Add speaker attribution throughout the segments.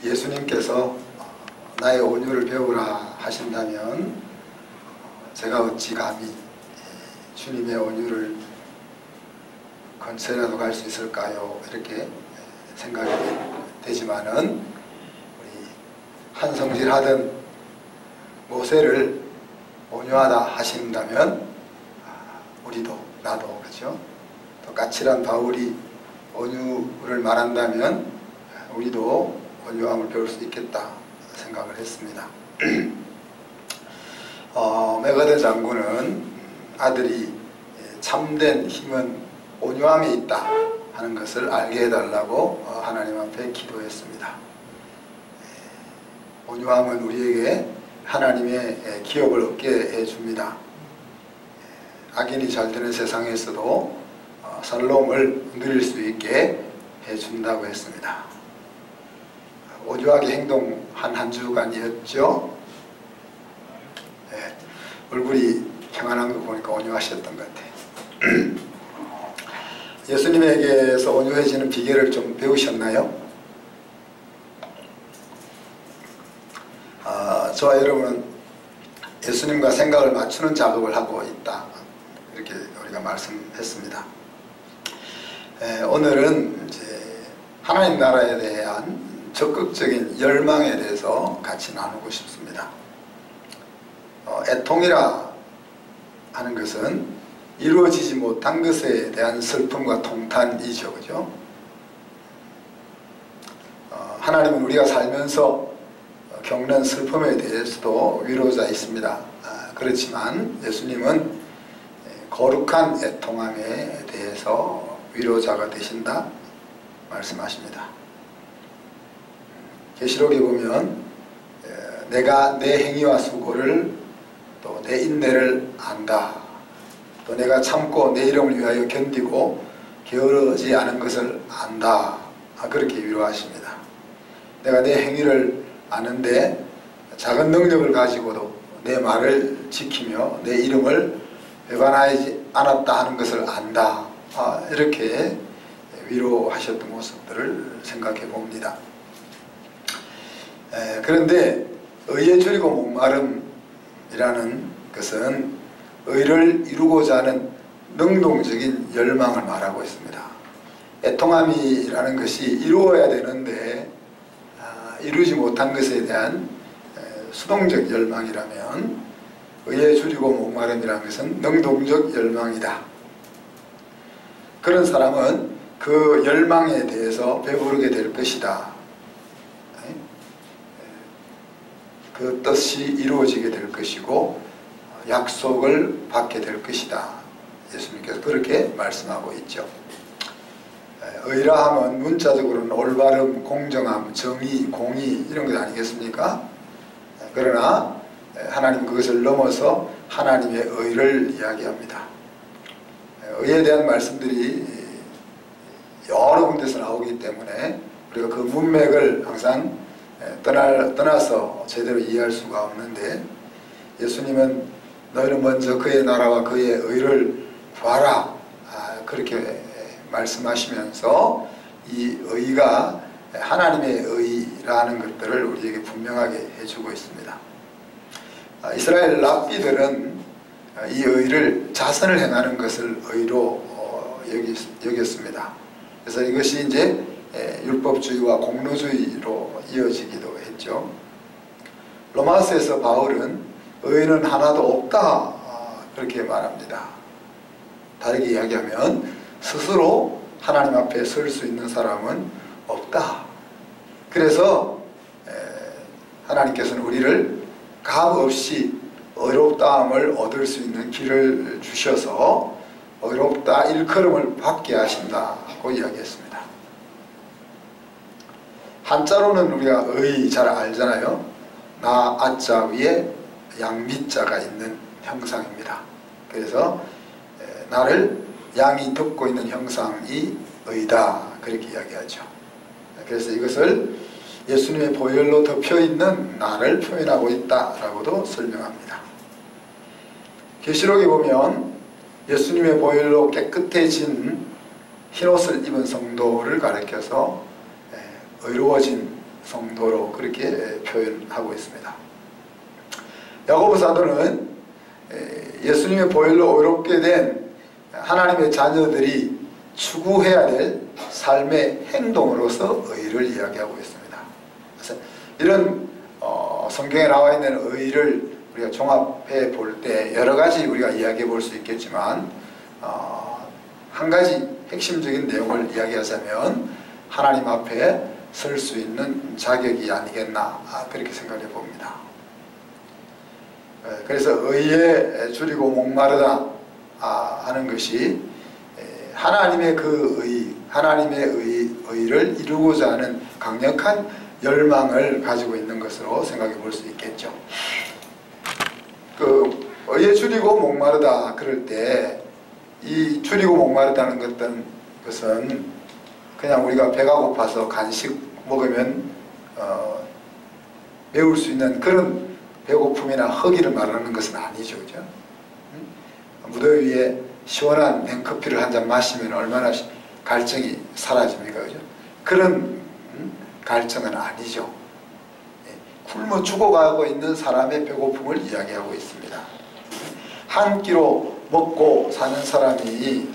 Speaker 1: 예수님께서 나의 온유를 배우라 하신다면 제가 어찌 감히 주님의 온유를 건세라도 갈 수 있을까요? 이렇게 생각이 되지만은 우리 한성질하던 모세를 온유하다 하신다면 우리도 나도 그렇죠? 또 까칠한 바울이 온유를 말한다면 우리도 온유함을 배울 수 있겠다 생각을 했습니다. 메가드 장군은 아들이 참된 힘은 온유함에 있다 하는 것을 알게 해달라고 하나님 앞에 기도했습니다. 온유함은 우리에게 하나님의 기업을 얻게 해줍니다. 악인이 잘 되는 세상에서도 살롬을 누릴 수 있게 해준다고 했습니다. 온유하게 행동한 한 주간이었죠. 얼굴이 평안한 거 보니까 온유하셨던 것 같아요. 예수님에게서 온유해지는 비결을 좀 배우셨나요? 저와 여러분은 예수님과 생각을 맞추는 작업을 하고 있다, 이렇게 우리가 말씀했습니다. 오늘은 이제 하나님 나라에 대한 적극적인 열망에 대해서 같이 나누고 싶습니다. 애통이라 하는 것은 이루어지지 못한 것에 대한 슬픔과 통탄이죠, 그죠? 하나님은 우리가 살면서 겪는 슬픔에 대해서도 위로자 있습니다. 그렇지만 예수님은 거룩한 애통함에 대해서 위로자가 되신다 말씀하십니다. 계시록에 보면 내가 내 행위와 수고를 또 내 인내를 안다, 또 내가 참고 내 이름을 위하여 견디고 게으르지 않은 것을 안다, 그렇게 위로하십니다. 내가 내 행위를 아는데 작은 능력을 가지고도 내 말을 지키며 내 이름을 배반하지 않았다 하는 것을 안다, 이렇게 위로하셨던 모습들을 생각해 봅니다. 그런데 의에 줄이고 목마름이라는 것은 의를 이루고자 하는 능동적인 열망을 말하고 있습니다. 애통함이라는 것이 이루어야 되는데 이루지 못한 것에 대한 수동적 열망이라면, 의에 줄이고 목마름이라는 것은 능동적 열망이다. 그런 사람은 그 열망에 대해서 배부르게 될 것이다. 그 뜻이 이루어지게 될 것이고 약속을 받게 될 것이다. 예수님께서 그렇게 말씀하고 있죠. 의라함은 문자적으로는 올바름, 공정함, 정의, 공의 이런 것 아니겠습니까? 그러나 하나님 그것을 넘어서 하나님의 의를 이야기합니다. 의에 대한 말씀들이 여러 군데서 나오기 때문에 우리가 그 문맥을 항상 떠나서 제대로 이해할 수가 없는데, 예수님은 너희는 먼저 그의 나라와 그의 의를 구하라, 그렇게 말씀하시면서 이 의가 하나님의 의라는 것들을 우리에게 분명하게 해주고 있습니다. 이스라엘 랍비들은 이 의를 자선을 행하는 것을 의로 여겼습니다. 그래서 이것이 이제 율법주의와 공로주의로 이어지기도 했죠. 로마서에서 바울은 의는 하나도 없다, 그렇게 말합니다. 다르게 이야기하면 스스로 하나님 앞에 설 수 있는 사람은 없다. 그래서 하나님께서는 우리를 값없이 의롭다함을 얻을 수 있는 길을 주셔서 의롭다 일컬음을 받게 하신다고 이야기했습니다. 한자로는 우리가 의 잘 알잖아요. 나 아자 위에 양미자가 있는 형상입니다. 그래서 나를 양이 덮고 있는 형상이 의다, 그렇게 이야기하죠. 그래서 이것을 예수님의 보혈로 덮여있는 나를 표현하고 있다라고도 설명합니다. 계시록에 보면 예수님의 보혈로 깨끗해진 흰옷을 입은 성도를 가리켜서 의로워진 성도로 그렇게 표현하고 있습니다. 야고보 사도는 예수님의 보혈로 의롭게 된 하나님의 자녀들이 추구해야 될 삶의 행동으로서 의를 이야기하고 있습니다. 그래서 이런 성경에 나와 있는 의를 우리가 종합해 볼 때 여러 가지 우리가 이야기해 볼 수 있겠지만 한 가지 핵심적인 내용을 이야기하자면 하나님 앞에 설 수 있는 자격이 아니겠나 그렇게 생각해 봅니다. 그래서 의에 줄이고 목마르다 하는 것이 하나님의 그 의, 하나님의 의를 이루고자 하는 강력한 열망을 가지고 있는 것으로 생각해 볼 수 있겠죠. 그 의에 줄이고 목마르다 그럴 때 이 줄이고 목마르다는 것은 그냥 우리가 배가 고파서 간식 먹으면 메울 수 있는 그런 배고픔이나 허기를 말하는 것은 아니죠. 그죠? 무더위에 시원한 냉커피를 한 잔 마시면 얼마나 갈증이 사라집니까? 그죠? 그런 갈증은 아니죠. 굶어 죽어가고 있는 사람의 배고픔을 이야기하고 있습니다. 한 끼로 먹고 사는 사람이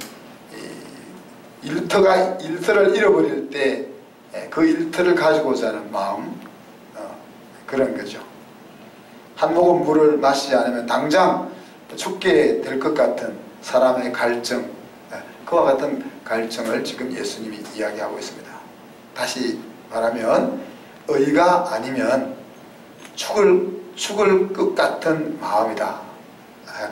Speaker 1: 일터를 잃어버릴 때 그 일터를 가지고자 하는 마음, 그런 거죠. 한 모금 물을 마시지 않으면 당장 죽게 될 것 같은 사람의 갈증, 그와 같은 갈증을 지금 예수님이 이야기하고 있습니다. 다시 말하면 의가 아니면 죽을 것 같은 마음이다.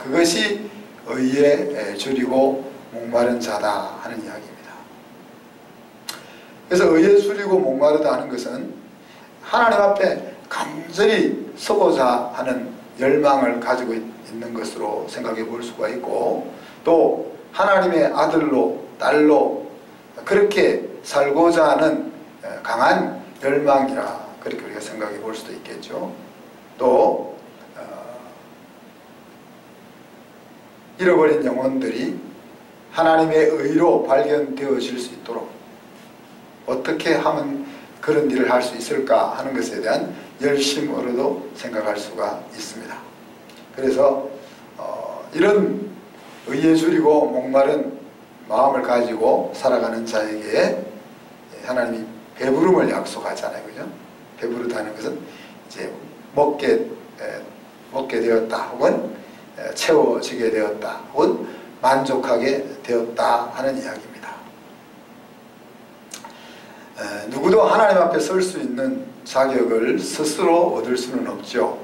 Speaker 1: 그것이 의에 줄이고 목마른 자다 하는 이야기입니다. 그래서 의에 줄이고 목마르다 하는 것은 하나님 앞에 간절히 서고자 하는 열망을 가지고 있는 것으로 생각해 볼 수가 있고, 또 하나님의 아들로 딸로 그렇게 살고자 하는 강한 열망이라 그렇게 우리가 생각해 볼 수도 있겠죠. 또 잃어버린 영혼들이 하나님의 의로 발견되어질 수 있도록 어떻게 하면 그런 일을 할 수 있을까 하는 것에 대한 열심으로도 생각할 수가 있습니다. 그래서 이런 의에 줄이고 목마른 마음을 가지고 살아가는 자에게 하나님이 배부름을 약속하잖아요. 그죠? 배부르다는 것은 이제 먹게 되었다, 혹은 채워지게 되었다, 혹은 만족하게 되었다 하는 이야기입니다. 누구도 하나님 앞에 설 수 있는 자격을 스스로 얻을 수는 없죠.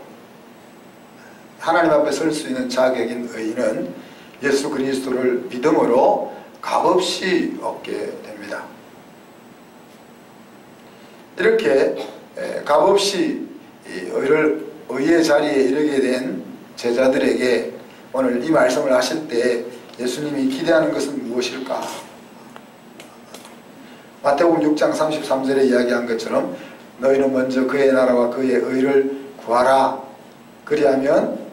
Speaker 1: 하나님 앞에 설 수 있는 자격인 의인은 예수 그리스도를 믿음으로 값없이 얻게 됩니다. 이렇게 값없이 의의 자리에 이르게 된 제자들에게 오늘 이 말씀을 하실 때 예수님이 기대하는 것은 무엇일까? 마태복음 6장 33절에 이야기한 것처럼 너희는 먼저 그의 나라와 그의 의를 구하라. 그리하면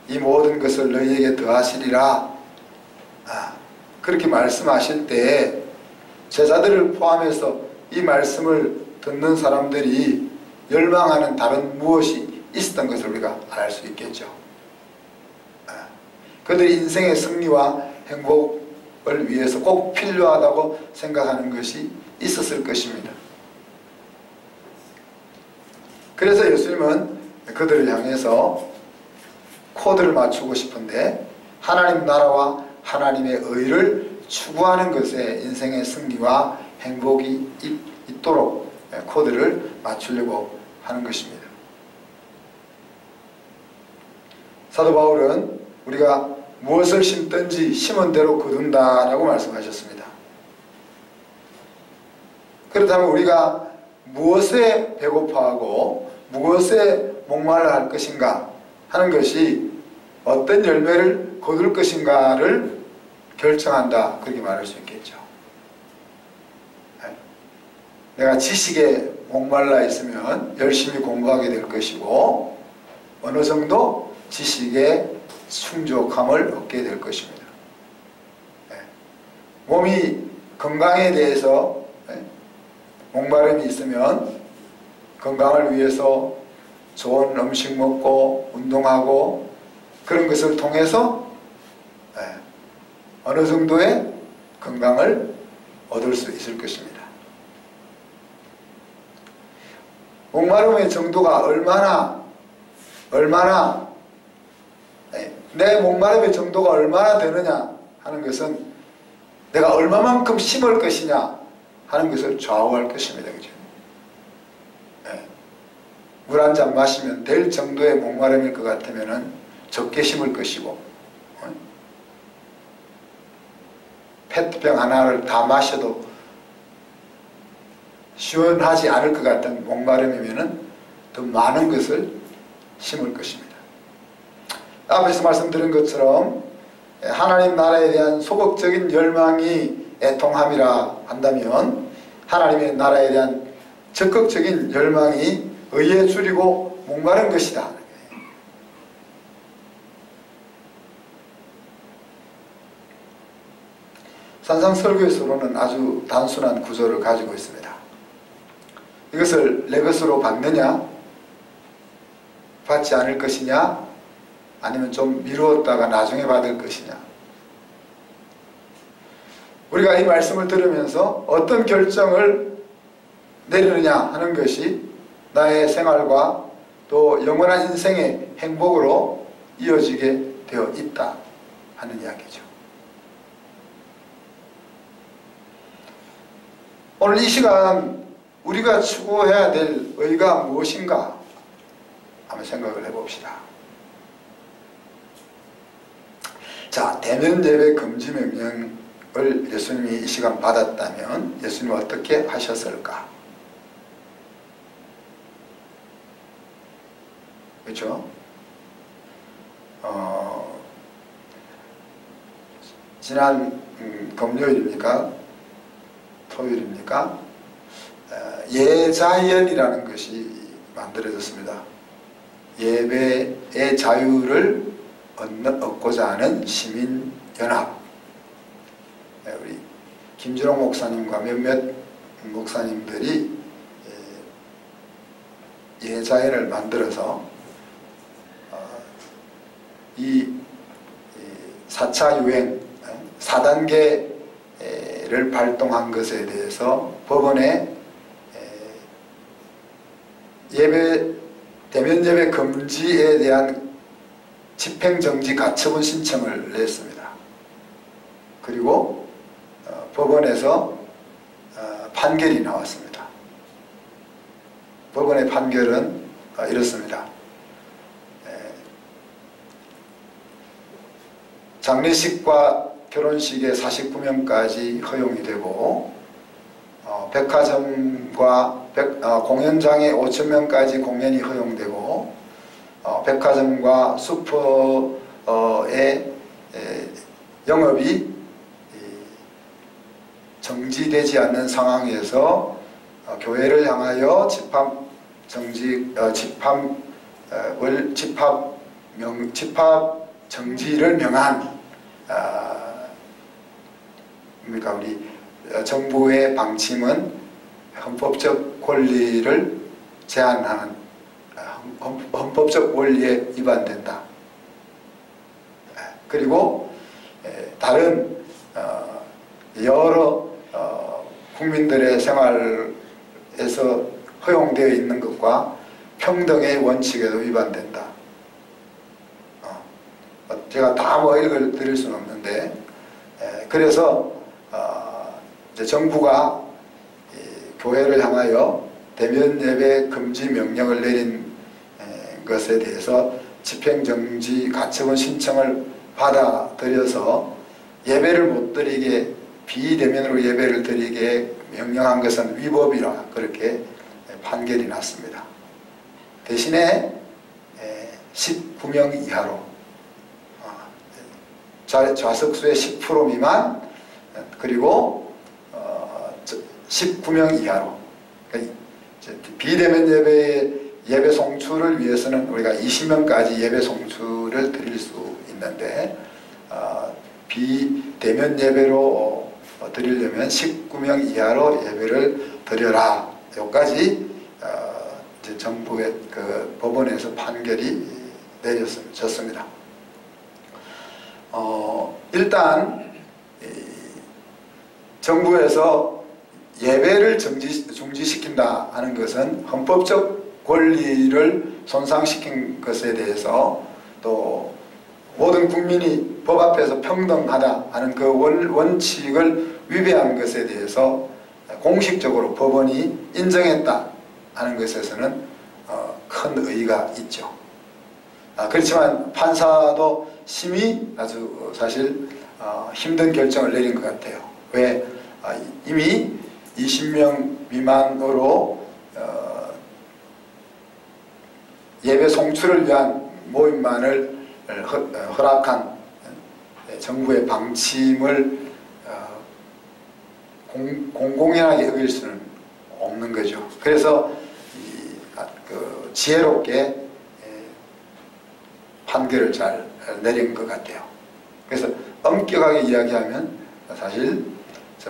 Speaker 1: 이 모든 것을 너희에게 더하시리라. 그렇게 말씀하실 때 제자들을 포함해서 이 말씀을 듣는 사람들이 열망하는 다른 무엇이 있었던 것을 우리가 알 수 있겠죠. 그들이 인생의 승리와 행복을 위해서 꼭 필요하다고 생각하는 것이 있었을 것입니다. 그래서 예수님은 그들을 향해서 코드를 맞추고 싶은데 하나님 나라와 하나님의 의를 추구하는 것에 인생의 승리와 행복이 있도록 코드를 맞추려고 하는 것입니다. 사도 바울은 우리가 무엇을 심든지 심은 대로 거둔다 라고 말씀하셨습니다. 그렇다면 우리가 무엇에 배고파하고 무엇에 목말라 할 것인가 하는 것이 어떤 열매를 거둘 것인가를 결정한다, 그렇게 말할 수 있겠죠. 내가 지식에 목말라 있으면 열심히 공부하게 될 것이고 어느 정도 지식에 충족함을 얻게 될 것입니다. 몸이 건강에 대해서 목마름이 있으면 건강을 위해서 좋은 음식 먹고 운동하고 그런 것을 통해서 어느 정도의 건강을 얻을 수 있을 것입니다. 목마름의 정도가 얼마나 내 목마름의 정도가 얼마나 되느냐 하는 것은 내가 얼마만큼 심을 것이냐 하는 것을 좌우할 것입니다. 그죠? 물 한 잔 마시면 될 정도의 목마름일 것 같으면 적게 심을 것이고, 페트병 하나를 다 마셔도 시원하지 않을 것 같은 목마름이면 더 많은 것을 심을 것입니다. 앞에서 말씀드린 것처럼 하나님 나라에 대한 소극적인 열망이 애통함이라 한다면 하나님의 나라에 대한 적극적인 열망이 의에 줄이고 목마른 것이다. 산상설교에서는 아주 단순한 구조를 가지고 있습니다. 이것을 내 것으로 받느냐, 받지 않을 것이냐, 아니면 좀 미루었다가 나중에 받을 것이냐. 우리가 이 말씀을 들으면서 어떤 결정을 내리느냐 하는 것이 나의 생활과 또 영원한 인생의 행복으로 이어지게 되어 있다 하는 이야기죠. 오늘 이 시간 우리가 추구해야 될 의가 무엇인가 한번 생각을 해봅시다. 자, 대면 예배 금지 명령을 예수님이 이 시간 받았다면 예수님은 어떻게 하셨을까? 그렇죠? 지난 금요일입니까? 토요일입니까? 예자연이라는 것이 만들어졌습니다. 예배의 자유를 얻고자 하는 시민연합. 우리 김준홍 목사님과 몇몇 목사님들이 예자연을 만들어서 이 4차 유행 4단계를 발동한 것에 대해서 법원에 대면 예배 금지에 대한 집행정지 가처분 신청을 냈습니다. 그리고 법원에서 판결이 나왔습니다. 법원의 판결은 이렇습니다. 장례식과 결혼식에 49명까지 허용이 되고 백화점과 공연장에 5,000명까지 공연이 허용되고 백화점과 슈퍼의 영업이 정지되지 않는 상황에서 교회를 향하여 집합 정지를 명한 우리 정부의 방침은 헌법적 권리를 제한하는 헌법적 원리에 위반된다. 그리고 다른 여러 국민들의 생활에서 허용되어 있는 것과 평등의 원칙에도 위반된다. 제가 다 읽어드릴 수는 없는데, 그래서 이제 정부가 교회를 향하여 대면 예배 금지 명령을 내린 것에 대해서 집행정지 가처분 신청을 받아들여서 예배를 못 드리게, 비대면으로 예배를 드리게 명령한 것은 위법이라 그렇게 판결이 났습니다. 대신에 19명 이하로 좌석수의 10% 미만, 그리고 19명 이하로, 비대면 예배 송출을 위해서는 우리가 20명까지 예배 송출을 드릴 수 있는데 비대면 예배로 드리려면 19명 이하로 예배를 드려라. 여기까지 정부의 그 법원에서 판결이 내려졌습니다. 일단 정부에서 예배를 중지시킨다 하는 것은 헌법적 권리를 손상시킨 것에 대해서, 또 모든 국민이 법 앞에서 평등하다 하는 그 원칙을 위배한 것에 대해서 공식적으로 법원이 인정했다 하는 것에서는 큰 의의가 있죠. 그렇지만 판사도 심히 아주 사실 힘든 결정을 내린 것 같아요. 왜? 이미 20명 미만으로 예배 송출을 위한 모임만을 허락한 정부의 방침을 공공연하게 여길 수는 없는 거죠. 그래서 지혜롭게 판결을 잘 내린 것 같아요. 그래서 엄격하게 이야기하면 사실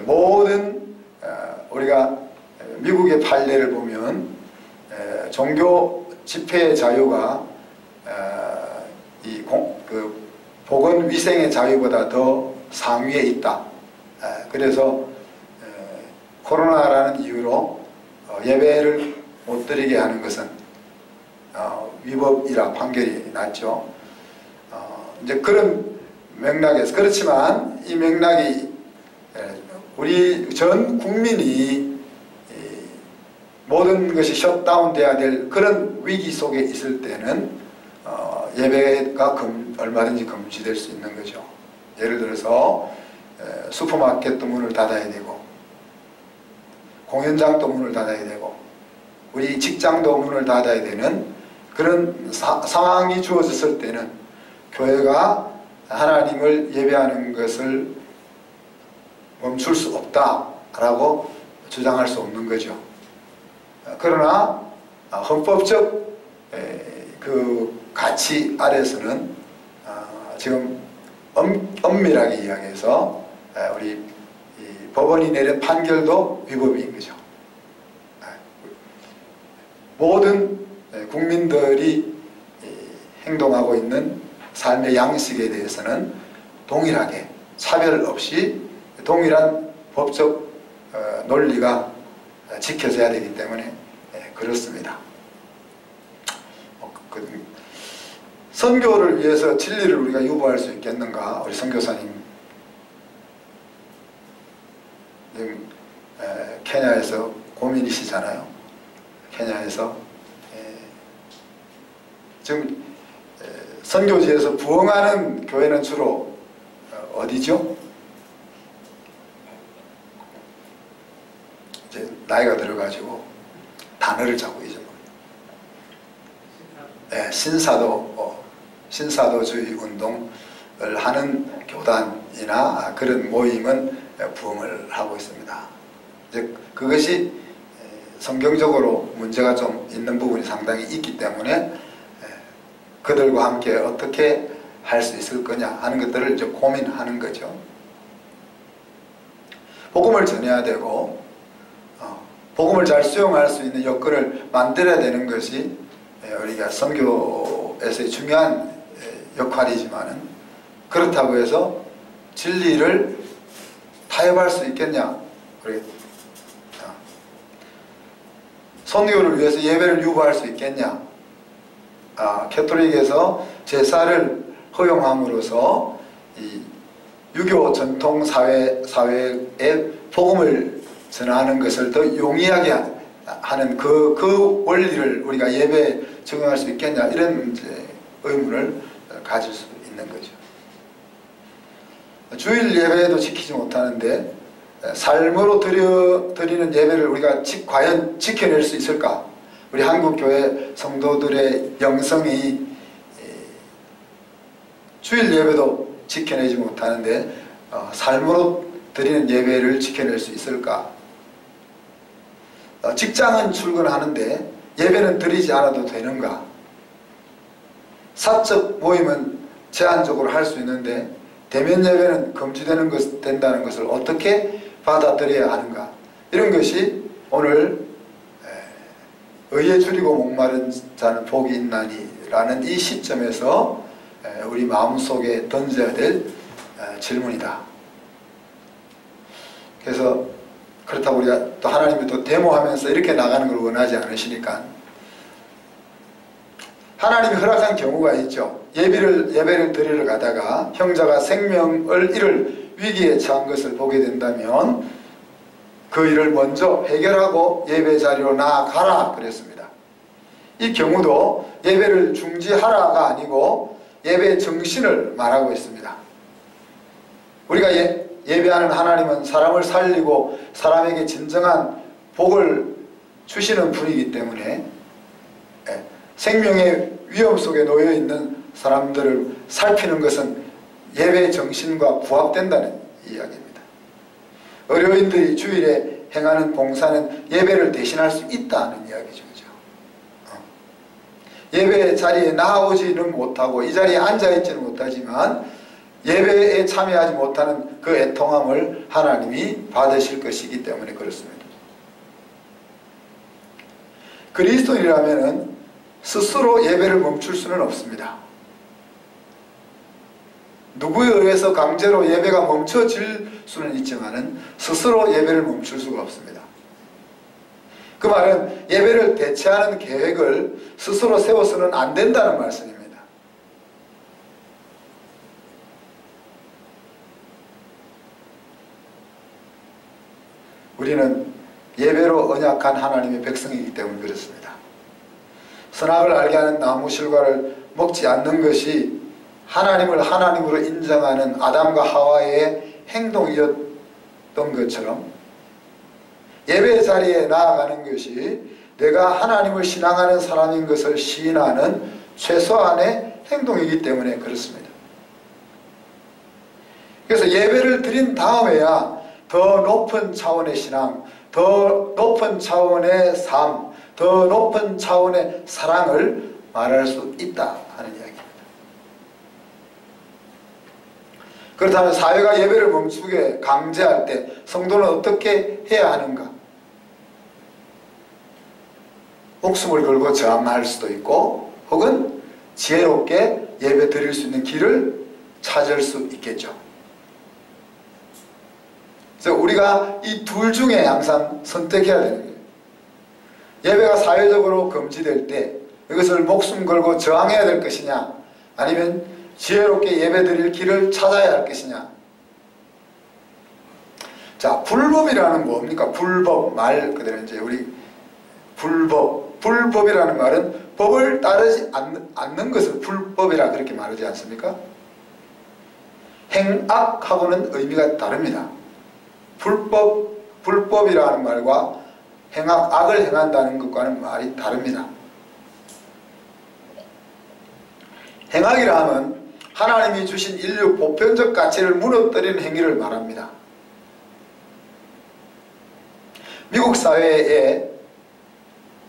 Speaker 1: 모든 우리가 미국의 판례를 보면 종교 집회의 자유가 보건위생의 자유보다 더 상위에 있다. 그래서 코로나라는 이유로 예배를 못 드리게 하는 것은 위법이라 판결이 났죠. 이제 그런 맥락에서, 그렇지만 이 맥락이 우리 전 국민이 모든 것이 셧다운 돼야 될 그런 위기 속에 있을 때는 예배가 얼마든지 금지될 수 있는 거죠. 예를 들어서 슈퍼마켓도 문을 닫아야 되고, 공연장도 문을 닫아야 되고, 우리 직장도 문을 닫아야 되는 그런 상황이 주어졌을 때는 교회가 하나님을 예배하는 것을 멈출 수 없다라고 주장할 수 없는 거죠. 그러나 헌법적 그 가치 아래서는 지금 엄밀하게 이야기해서 우리 법원이 내린 판결도 위법인 거죠. 모든 국민들이 행동하고 있는 삶의 양식에 대해서는 동일하게 차별 없이 동일한 법적 논리가 지켜져야 되기 때문에 그렇습니다. 선교를 위해서 진리를 우리가 유보할 수 있겠는가? 우리 선교사님 지금 케냐에서 고민이시잖아요. 케냐에서 지금 선교지에서 부흥하는 교회는 주로 어디죠? 이제 나이가 들어가지고 단어를 자꾸 잊어버려요. 신사도주의 운동을 하는 교단이나 그런 모임은 부흥을 하고 있습니다. 이제 그것이 성경적으로 문제가 좀 있는 부분이 상당히 있기 때문에 그들과 함께 어떻게 할 수 있을 거냐 하는 것들을 이제 고민하는 거죠. 복음을 전해야 되고 복음을 잘 수용할 수 있는 여건을 만들어야 되는 것이 우리가 선교에서의 중요한 역할이지만은, 그렇다고 해서 진리를 타협할 수 있겠냐? 우리 선교를 위해서 예배를 유보할 수 있겠냐? 캐톨릭에서 제사를 허용함으로써 이 유교 전통 사회에 복음을 전하는 것을 더 용이하게 하는 그 원리를 우리가 예배에 적용할 수 있겠냐, 이런 이제 의문을 가질 수 있는 거죠. 주일 예배도 지키지 못하는데 삶으로 드리는 예배를 우리가 과연 지켜낼 수 있을까? 우리 한국교회 성도들의 영성이 주일 예배도 지켜내지 못하는데 삶으로 드리는 예배를 지켜낼 수 있을까? 직장은 출근하는데 예배는 드리지 않아도 되는가? 사적 모임은 제한적으로 할 수 있는데 대면 예배는 된다는 것을 어떻게 받아들여야 하는가? 이런 것이 오늘 의에 줄이고 목마른 자는 복이 있나니 라는 이 시점에서 우리 마음속에 던져야 될 질문이다. 그래서 그렇다고 우리가 또 하나님이 또 데모하면서 이렇게 나가는 걸 원하지 않으시니까 하나님이 허락한 경우가 있죠. 예배를 드리러 가다가 형제가 생명을 잃을 위기에 처한 것을 보게 된다면 그 일을 먼저 해결하고 예배 자리로 나아가라 그랬습니다. 이 경우도 예배를 중지하라가 아니고 예배의 정신을 말하고 있습니다. 우리가 예배하는 하나님은 사람을 살리고 사람에게 진정한 복을 주시는 분이기 때문에 생명의 위험 속에 놓여있는 사람들을 살피는 것은 예배의 정신과 부합된다는 이야기입니다. 의료인들이 주일에 행하는 봉사는 예배를 대신할 수 있다는 이야기죠. 예배 자리에 나오지는 못하고 이 자리에 앉아있지는 못하지만 예배에 참여하지 못하는 그 애통함을 하나님이 받으실 것이기 때문에 그렇습니다. 그리스도인이라면 스스로 예배를 멈출 수는 없습니다. 누구에 의해서 강제로 예배가 멈춰질 수는 있지만 스스로 예배를 멈출 수가 없습니다. 그 말은 예배를 대체하는 계획을 스스로 세워서는 안 된다는 말씀입니다. 우리는 예배로 언약한 하나님의 백성이기 때문에 그렇습니다. 선악을 알게 하는 나무 실과를 먹지 않는 것이 하나님을 하나님으로 인정하는 아담과 하와의 행동이었던 것처럼 예배 자리에 나아가는 것이 내가 하나님을 신앙하는 사람인 것을 시인하는 최소한의 행동이기 때문에 그렇습니다. 그래서 예배를 드린 다음에야 더 높은 차원의 신앙, 더 높은 차원의 삶, 더 높은 차원의 사랑을 말할 수 있다 하는 이야기입니다. 그렇다면 사회가 예배를 멈추게 강제할 때 성도는 어떻게 해야 하는가? 목숨을 걸고 저항할 수도 있고 혹은 지혜롭게 예배 드릴 수 있는 길을 찾을 수 있겠죠. 그래서 우리가 이 둘 중에 항상 선택해야 되는 거예요. 예배가 사회적으로 금지될 때 이것을 목숨 걸고 저항해야 될 것이냐 아니면 지혜롭게 예배 드릴 길을 찾아야 할 것이냐. 자, 불법이라는 뭡니까? 불법 말 그대로 이제 우리 불법이라는 말은 법을 따르지 않는 것을 불법이라 그렇게 말하지 않습니까? 행악하고는 의미가 다릅니다. 불법이라는 말과 악을 행한다는 것과는 말이 다릅니다. 행악이라 하면 하나님이 주신 인류 보편적 가치를 무너뜨리는 행위를 말합니다. 미국 사회에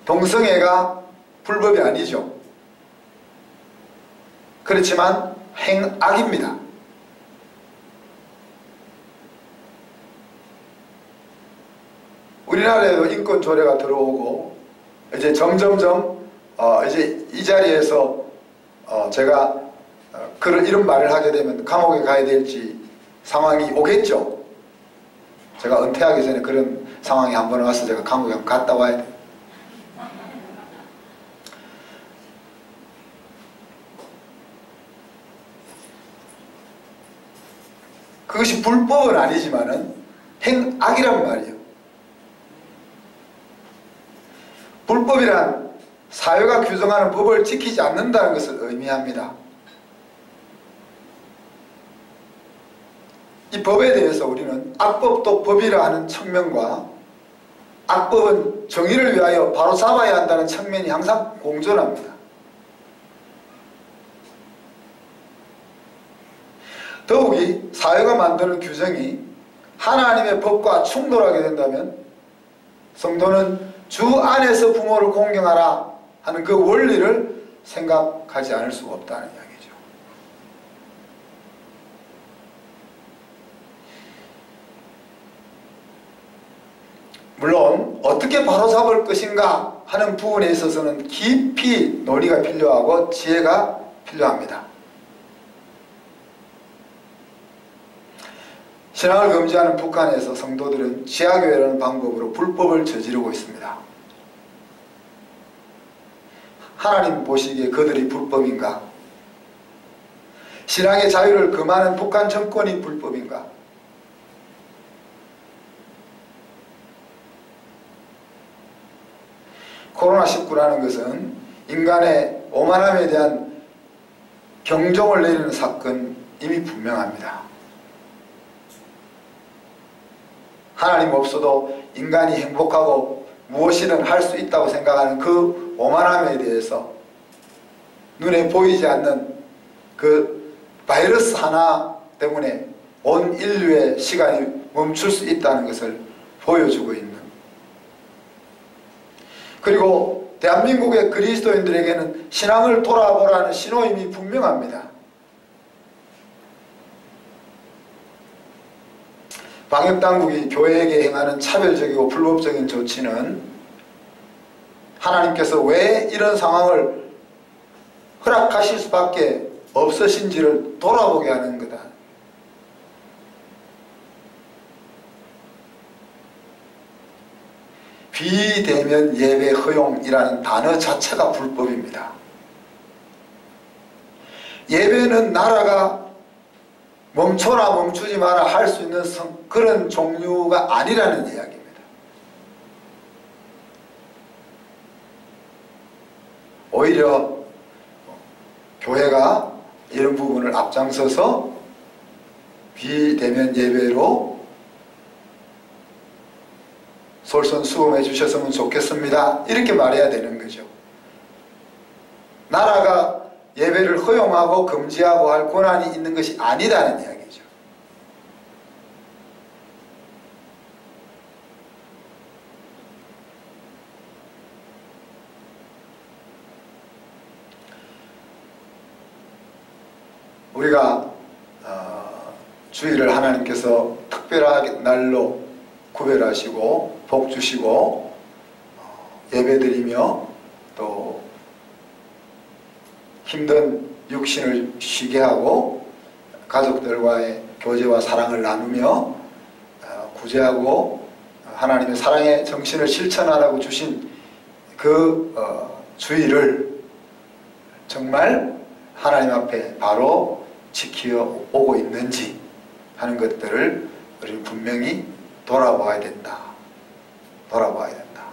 Speaker 1: 동성애가 불법이 아니죠. 그렇지만 행악입니다. 우리나라에도 인권 조례가 들어오고 이제 점점점 이제 이 자리에서 제가 이런 말을 하게 되면 감옥에 가야 될지 상황이 오겠죠. 제가 은퇴하기 전에 그런 상황이 한번 와서 제가 감옥에 갔다 와야 돼요. 그것이 불법은 아니지만은 행악이란 말이에요. 불법이란 사회가 규정하는 법을 지키지 않는다는 것을 의미합니다. 이 법에 대해서 우리는 악법도 법이라 하는 측면과 악법은 정의를 위하여 바로잡아야 한다는 측면이 항상 공존합니다. 더욱이 사회가 만드는 규정이 하나님의 법과 충돌하게 된다면 성도는 주 안에서 부모를 공경하라 하는 그 원리를 생각하지 않을 수가 없다는 이야기죠. 물론 어떻게 바로잡을 것인가 하는 부분에 있어서는 깊이 논의가 필요하고 지혜가 필요합니다. 신앙을 금지하는 북한에서 성도들은 지하교회라는 방법으로 불법을 저지르고 있습니다. 하나님 보시기에 그들이 불법인가? 신앙의 자유를 금하는 북한 정권이 불법인가? 코로나19라는 것은 인간의 오만함에 대한 경종을 내리는 사건 이미 분명합니다. 하나님 없어도 인간이 행복하고 무엇이든 할 수 있다고 생각하는 그 오만함에 대해서 눈에 보이지 않는 그 바이러스 하나 때문에 온 인류의 시간이 멈출 수 있다는 것을 보여주고 있는, 그리고 대한민국의 그리스도인들에게는 신앙을 돌아보라는 신호임이 분명합니다. 방역당국이 교회에게 행하는 차별적이고 불법적인 조치는 하나님께서 왜 이런 상황을 허락하실 수밖에 없으신지를 돌아보게 하는 거다. 비대면 예배 허용이라는 단어 자체가 불법입니다. 예배는 나라가 멈춰라 멈추지 마라 할 수 있는 그런 종류가 아니라는 이야기입니다. 오히려 교회가 이런 부분을 앞장서서 비대면 예배로 솔선수범해 주셨으면 좋겠습니다. 이렇게 말해야 되는 거죠. 나라가 예배를 허용하고 금지하고 할 권한이 있는 것이 아니라는 이야기죠. 우리가 주일을 하나님께서 특별한 날로 구별하시고 복 주시고 예배드리며 또 힘든 육신을 쉬게 하고 가족들과의 교제와 사랑을 나누며 구제하고 하나님의 사랑의 정신을 실천하라고 주신 그 주의를 정말 하나님 앞에 바로 지켜 오고 있는지 하는 것들을 우리는 분명히 돌아봐야 된다. 돌아봐야 된다.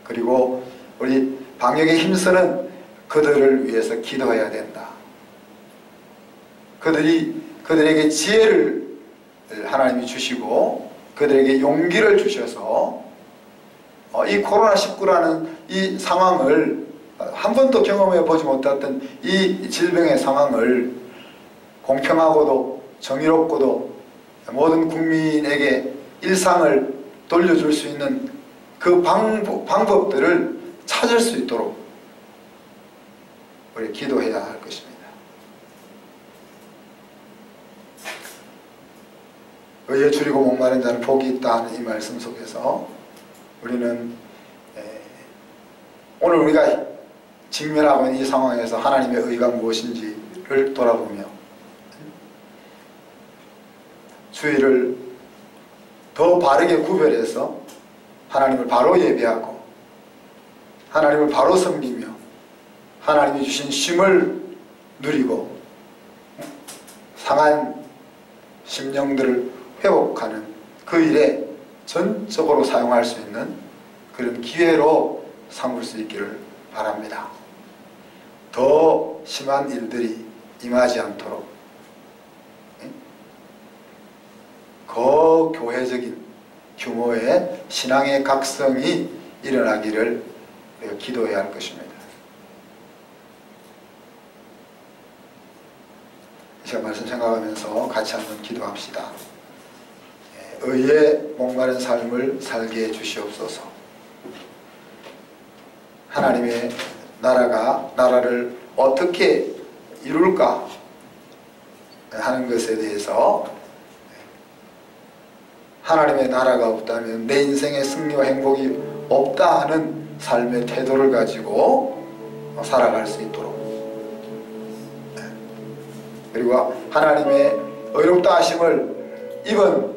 Speaker 1: 그리고 우리 방역에 힘쓰는 그들을 위해서 기도해야 된다. 그들에게 지혜를 하나님이 주시고 그들에게 용기를 주셔서 이 코로나19라는 이 상황을 한 번도 경험해 보지 못했던 이 질병의 상황을 공평하고도 정의롭고도 모든 국민에게 일상을 돌려줄 수 있는 그 방법들을 찾을 수 있도록 우리 기도해야 할 것입니다. 의에 줄이고 목마른 자는 복이 있다 하는 이 말씀 속에서 우리는 오늘 우리가 직면하고 있는 이 상황에서 하나님의 의가 무엇인지를 돌아보며 주의를 더 바르게 구별해서 하나님을 바로 예배하고 하나님을 바로 섬기며 하나님이 주신 쉼을 누리고 상한 심령들을 회복하는 그 일에 전적으로 사용할 수 있는 그런 기회로 삼을 수 있기를 바랍니다. 더 심한 일들이 임하지 않도록 거교회적인 규모의 신앙의 각성이 일어나기를 기도해야 할 것입니다. 이 시간 말씀 생각하면서 같이 한번 기도합시다. 의에 목마른 삶을 살게 해주시옵소서. 하나님의 나라를 어떻게 이룰까 하는 것에 대해서 하나님의 나라가 없다면 내 인생의 승리와 행복이 없다 하는 삶의 태도를 가지고 살아갈 수 있도록, 그리고 하나님의 의롭다 하심을 입은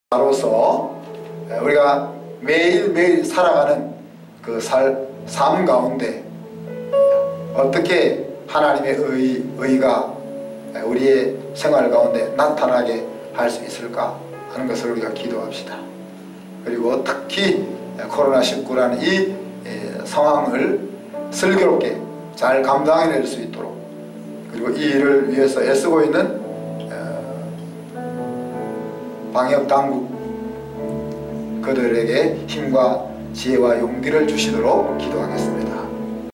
Speaker 1: 자로서 우리가 매일매일 살아가는 그 삶 가운데 어떻게 하나님의 의가 우리의 생활 가운데 나타나게 할 수 있을까 하는 것을 우리가 기도합시다. 그리고 특히 코로나19라는 이 상황을 슬기롭게 잘 감당해낼 수 있도록, 그리고 이 일을 위해서 애쓰고 있는 방역당국 그들에게 힘과 지혜와 용기를 주시도록 기도하겠습니다.